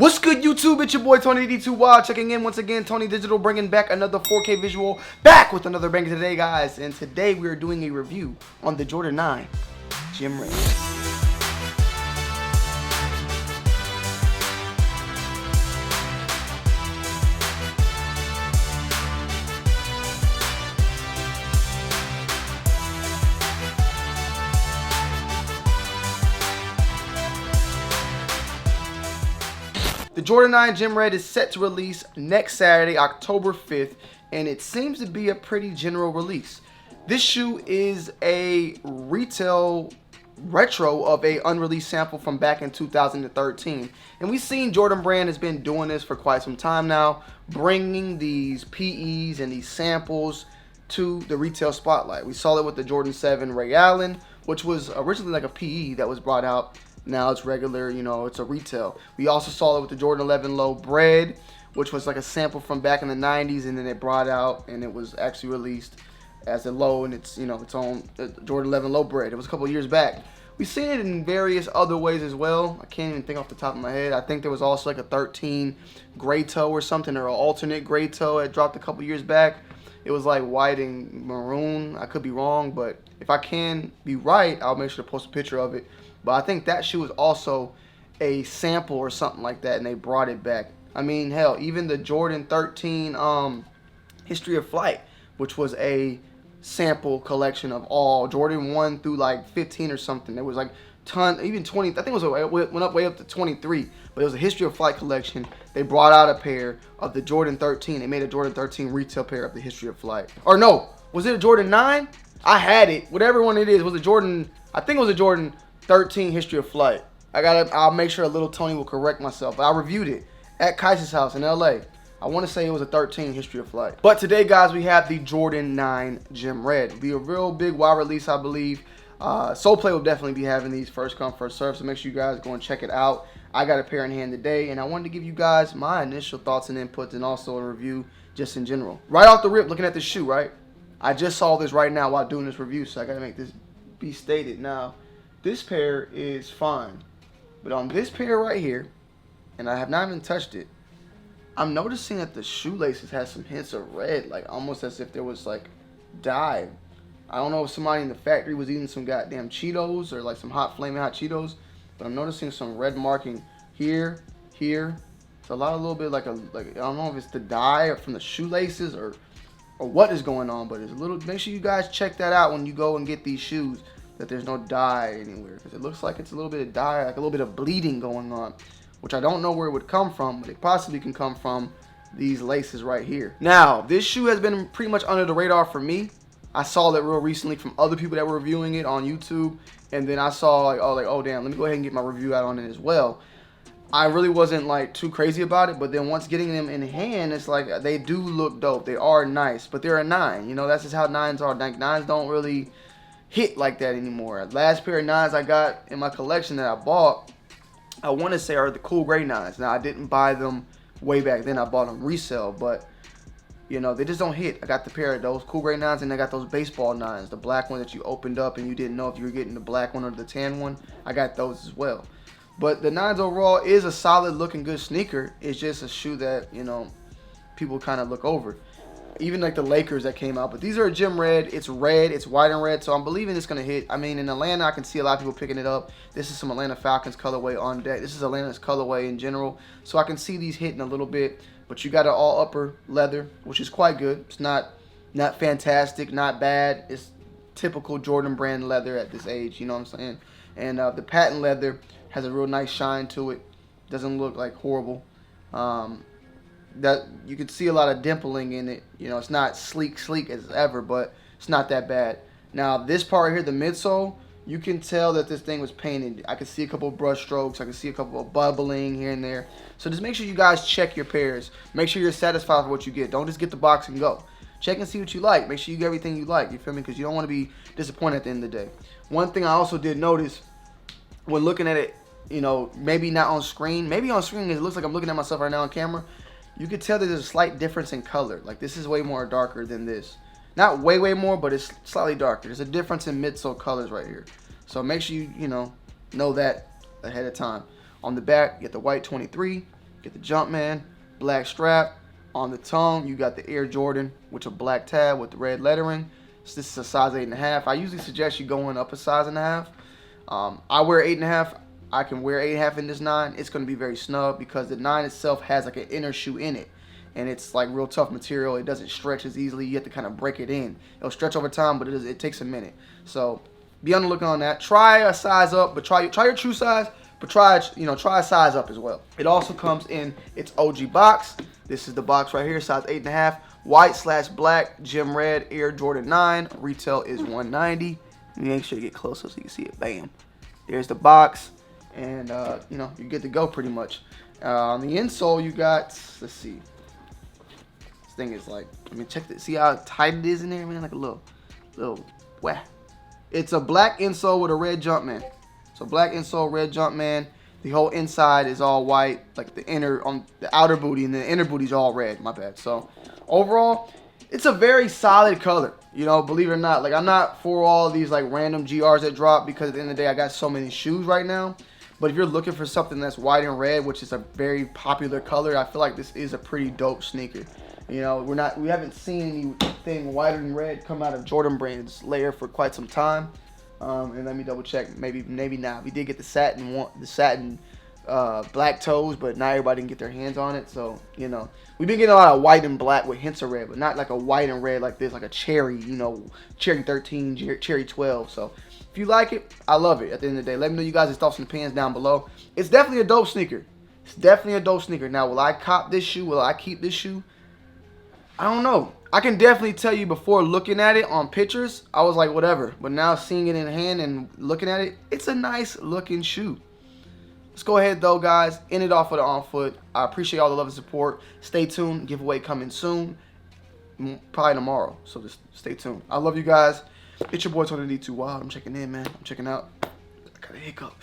What's good, YouTube? It's your boy Tony D2 Wild checking in once again. Tony Digital bringing back another 4K visual, back with another banger today, guys. And today we are doing a review on the Jordan 9 Gym Red. The Jordan 9 Gym Red is set to release next Saturday, October 5th, and it seems to be a pretty general release. This shoe is a retail retro of a unreleased sample from back in 2013. And we've seen Jordan Brand has been doing this for quite some time now, bringing these PEs and these samples to the retail spotlight. We saw it with the Jordan 7 Ray Allen, which was originally like a PE that was brought out. Now it's regular, you know, it's a retail. We also saw it with the Jordan 11 Low Bread, which was like a sample from back in the 90s, and then it brought out and it was actually released as a low, and it's, you know, its own Jordan 11 Low Bread. It was a couple years back. We've seen it in various other ways as well. I can't even think off the top of my head. I think there was also like a 13 gray toe or something, or an alternate gray toe that dropped a couple years back. It was like white and maroon. I could be wrong, but if I can be right, I'll make sure to post a picture of it. But I think that shoe was also a sample or something like that, and they brought it back. I mean, hell, even the Jordan 13 History of Flight, which was a sample collection of all Jordan 1 through like 15 or something. There was like even 20. I think it went up way up to 23. But it was a History of Flight collection. They brought out a pair of the Jordan 13. They made a Jordan 13 retail pair of the History of Flight. Or no, was it a Jordan 9? I had it. Whatever one it is, was a Jordan. I think it was a Jordan 13 History of Flight. I'll make sure a little Tony will correct myself. But I reviewed it at Kaiser's house in LA. I want to say it was a 13 History of Flight. But today, guys, we have the Jordan 9 Gym Red. It'll be a real big wide release, I believe. Soul Play will definitely be having these first come, first serve. So make sure you guys go and check it out. I got a pair in hand today, and I wanted to give you guys my initial thoughts and inputs, and also a review just in general. Right off the rip, looking at the shoe, right? I just saw this right now while doing this review, so I got to make this be stated now. This pair is fine, but on this pair right here, and I have not even touched it, I'm noticing that the shoelaces has some hints of red, like almost as if there was like dye. I don't know if somebody in the factory was eating some goddamn Cheetos or like some flaming hot Cheetos, but I'm noticing some red marking here. It's a lot, a little bit like I don't know if it's the dye or from the shoelaces or what is going on, but it's a little. Make sure you guys check that out when you go and get these shoes, that there's no dye anywhere, because it looks like it's a little bit of dye, like a little bit of bleeding going on, which I don't know where it would come from, but it possibly can come from these laces right here. Now, this shoe has been pretty much under the radar for me. I saw that real recently from other people that were reviewing it on YouTube, and then I saw like, oh damn, let me go ahead and get my review out on it as well. I really wasn't like too crazy about it, but then once getting them in hand, it's like they do look dope. They are nice, but they're a 9. You know, that's just how 9s are. Like 9s don't really hit like that anymore. Last pair of 9s I got in my collection that I bought, I want to say, are the cool gray 9s. Now, I didn't buy them way back then. I bought them resale, but you know, they just don't hit. I got the pair of those cool gray 9s, and I got those baseball 9s, the black one that you opened up and you didn't know if you were getting the black one or the tan one. I got those as well. But the 9s overall is a solid looking good sneaker. It's just a shoe that, you know, people kind of look over. Even like the Lakers that came out. But these are a Gym Red. It's red. It's white and red. So I'm believing it's going to hit. I mean, in Atlanta, I can see a lot of people picking it up. This is some Atlanta Falcons colorway on deck. This is Atlanta's colorway in general. So I can see these hitting a little bit. But you got an all upper leather, which is quite good. It's not fantastic, not bad. It's typical Jordan brand leather at this age. You know what I'm saying? And the patent leather has a real nice shine to it. Doesn't look like horrible. That you can see a lot of dimpling in it. You know, it's not sleek as ever, but it's not that bad. Now, this part right here, the midsole, you can tell that this thing was painted. I can see a couple of brush strokes. I can see a couple of bubbling here and there. So just make sure you guys check your pairs. Make sure you're satisfied with what you get. Don't just get the box and go. Check and see what you like. Make sure you get everything you like. You feel me? Because you don't want to be disappointed at the end of the day. One thing I also did notice when looking at it, you know, maybe not on screen. Maybe on screen it looks like I'm looking at myself right now on camera. You could tell that there's a slight difference in color. Like this is way more darker than this. Not way more, but it's slightly darker. There's a difference in midsole colors right here. So make sure you know that ahead of time. On the back, you get the white 23. Get the Jumpman, black strap. On the tongue, you got the Air Jordan, which a black tab with the red lettering. So this is a size 8.5. I usually suggest you going up a size and a half. I wear 8.5. I can wear 8.5 in this 9. It's going to be very snug because the 9 itself has like an inner shoe in it. And it's like real tough material. It doesn't stretch as easily. You have to kind of break it in. It'll stretch over time, but it takes a minute. So be on the lookout on that. Try a size up, but try your true size, but try a size up as well. It also comes in its OG box. This is the box right here, size 8.5, white/black, gem red, Air Jordan 9. Retail is $190. Make sure you get closer so you can see it. Bam. There's the box, and you're good to go pretty much. On the insole, you got, let's see. This thing is like, check this. See how tight it is in there, man? Like a little wah. It's a black insole with a red Jumpman. So black insole, red Jumpman. The whole inside is all white, like the outer booty, and the inner booty's all red. My bad. So overall, it's a very solid color. Believe it or not. Like, I'm not for all these like random GRs that drop, because at the end of the day, I got so many shoes right now. But if you're looking for something that's white and red, which is a very popular color, I feel like this is a pretty dope sneaker. We haven't seen anything white and red come out of Jordan Brand's layer for quite some time. And let me double check. Maybe not. We did get the satin black toes, but not everybody can get their hands on it. So we've been getting a lot of white and black with hints of red, but not like a white and red like this, like a cherry. Cherry 13, cherry 12. So if you like it, I love it. At the end of the day, let me know you guys' thoughts in the pans down below. It's definitely a dope sneaker. It's definitely a dope sneaker. Now, will I cop this shoe? Will I keep this shoe? I don't know. I can definitely tell you, before looking at it on pictures, I was like, whatever. But now seeing it in hand and looking at it, it's a nice looking shoe. Let's go ahead though, guys. End it off with an on foot. I appreciate all the love and support. Stay tuned. Giveaway coming soon. Probably tomorrow. So just stay tuned. I love you guys. It's your boy Tony D2 Wild. I'm checking in, man. I'm checking out. I got a hiccup.